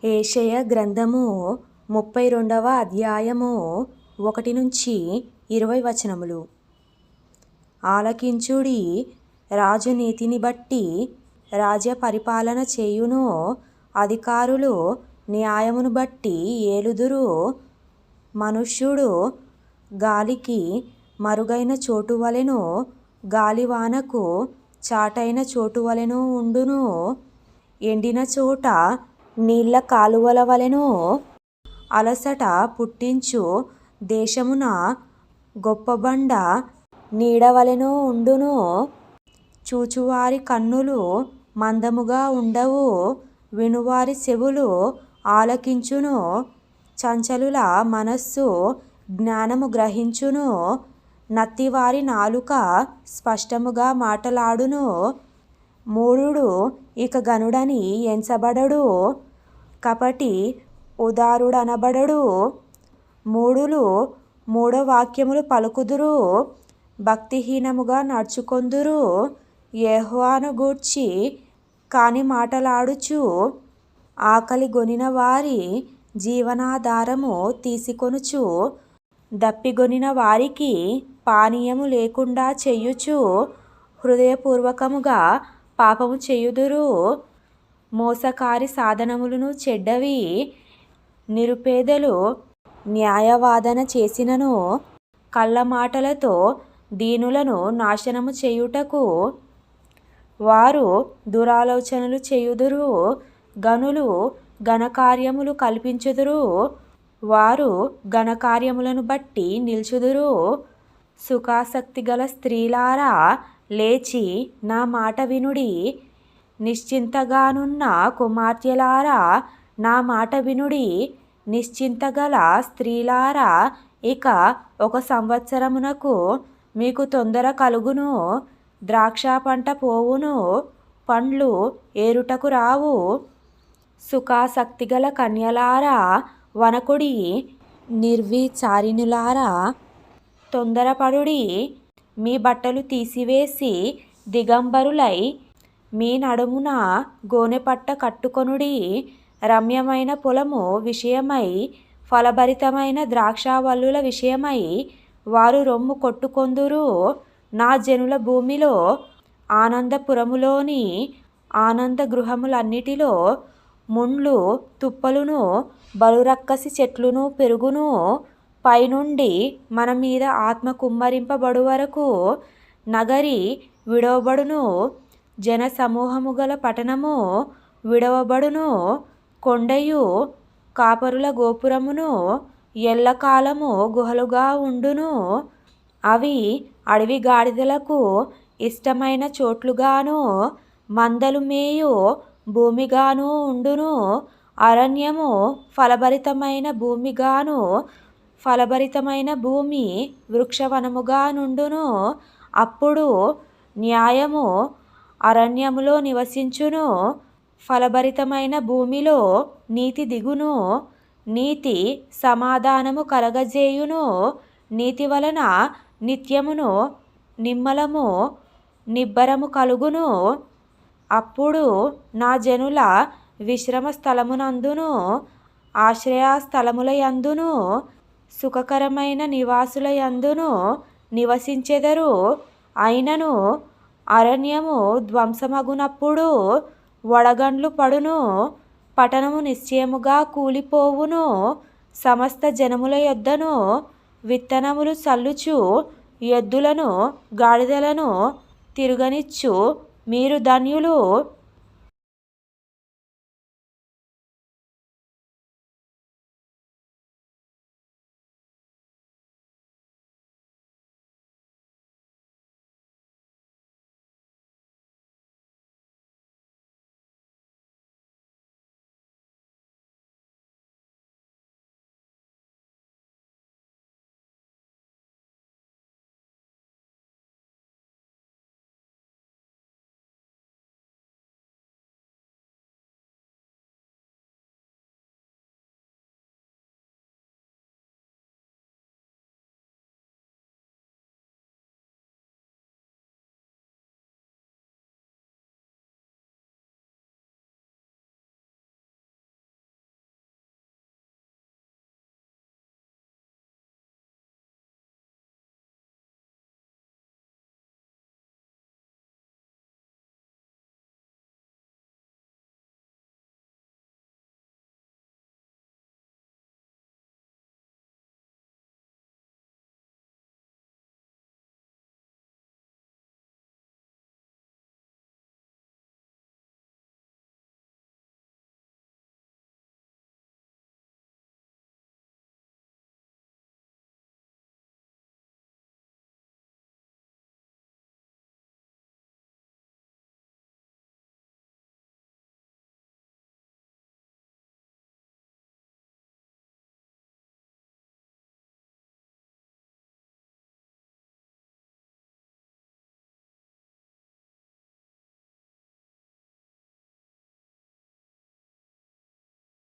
యెషయా గ్రంథము 32వ అధ్యాయము 1-20 వచనములు. ఆలకించుడి, రాజు నీతిని బట్టి రాజ్య పరిపాలన చేయును, అధికారులు న్యాయమును బట్టి ఏలుదురు. మనుష్యుడు గాలికి మరుగైన చోటు వలెను, గాలివానకు చాటైన చోటు వలెను ఉండును. ఎండిన చోట నీళ్ల కాలువల వలెను, అలసట పుట్టించు దేశమున గొప్పబండ నీడవలెను ఉండును. చూచువారి కన్నులు మందముగా ఉండవు, వినువారి చెవులు ఆలకించును. చంచలుల మనస్సు జ్ఞానము గ్రహించును, నత్తివారి నాలుక స్పష్టముగా మాటలాడును. మూఢుడు ఇక గనుడని ఎంచబడడు, కపటి ఉదారుడనబడడు. మూఢులు మూఢవాక్యములు పలుకుదురు, భక్తిహీనముగా నడుచుకొందురు. యెహోవాను గూర్చి కాని మాటలాడుచు ఆకలి గొనిన వారి జీవనాధారము తీసుకొనుచు, దప్పిగొనిన వారికి పానీయము లేకుండా చేయుచు హృదయపూర్వకముగా పాపము చేయుదురు. మోసకారి సాధనములను చెడ్డవి, నిరుపేదలు న్యాయవాదన చేసినను కళ్ళ మాటలతో దీనులను నాశనము చేయుటకు వారు దురాలోచనలు చేయుదురు. గనులు ఘనకార్యములు కల్పించుదురు, వారు ఘనకార్యములను బట్టి నిల్చుదురు. సుఖాసక్తి గల స్త్రీలారా, లేచి నా మాట వినుడి. నిశ్చింతగానున్న కుమార్తెలారా, నా మాట వినుడి. నిశ్చింతగల స్త్రీలారా, ఇక 1 సంవత్సరమునకు మీకు తొందర కలుగును. ద్రాక్ష పంట పోవును, పండ్లు ఏరుటకు రావు. సుఖాసక్తిగల కన్యలారా వనకుడి. నిర్విచారిణులారా తొందరపడుడి. మీ బట్టలు తీసివేసి దిగంబరులై మీ నడుమున గోనెపట్ట కట్టుకొనుడి. రమ్యమైన పొలము విషయమై, ఫలభరితమైన ద్రాక్షావల్లుల విషయమై వారు రొమ్ము కొట్టుకొందురు. నా జనుల భూమిలో, ఆనందపురములోని ఆనంద గృహములన్నిటిలో ముండ్లు తుప్పలును, బలురక్కసి చెట్లును పెరుగును. పైనుండి మన మీద ఆత్మ కుమ్మరింపబడు వరకు నగరి విడవబడును, జన సమూహము గల పట్టణము విడవబడును. కొండయు కాపరుల గోపురమును ఎల్లకాలము గుహలుగా ఉండును. అవి అడవి గాడిదలకు ఇష్టమైన చోట్లుగాను, మందలు మేయు భూమిగాను ఉండును. అరణ్యము ఫలభరితమైన భూమిగాను, ఫలభరితమైన భూమి వృక్షవనముగా నుండును. అప్పుడు న్యాయము అరణ్యములో నివసించును, ఫలభరితమైన భూమిలో నీతి దిగును. నీతి సమాధానము కలగజేయును, నీతి వలన నిత్యమును నిమ్మలము నిబ్బరము కలుగును. అప్పుడు నా జనుల విశ్రమ స్థలమునందును, ఆశ్రయస్థలములయందును, సుఖకరమైన నివాసులయందును నివసించెదరు. అయినను అరణ్యము ధ్వంసమగునప్పుడు వడగండ్లు పడును, పట్టణము నిశ్చయముగా కూలిపోవును. సమస్త జనముల యొద్దను విత్తనములు చల్లుచు, ఎద్దులను గాడిదలను తిరుగనిచ్చు మీరు ధన్యులు.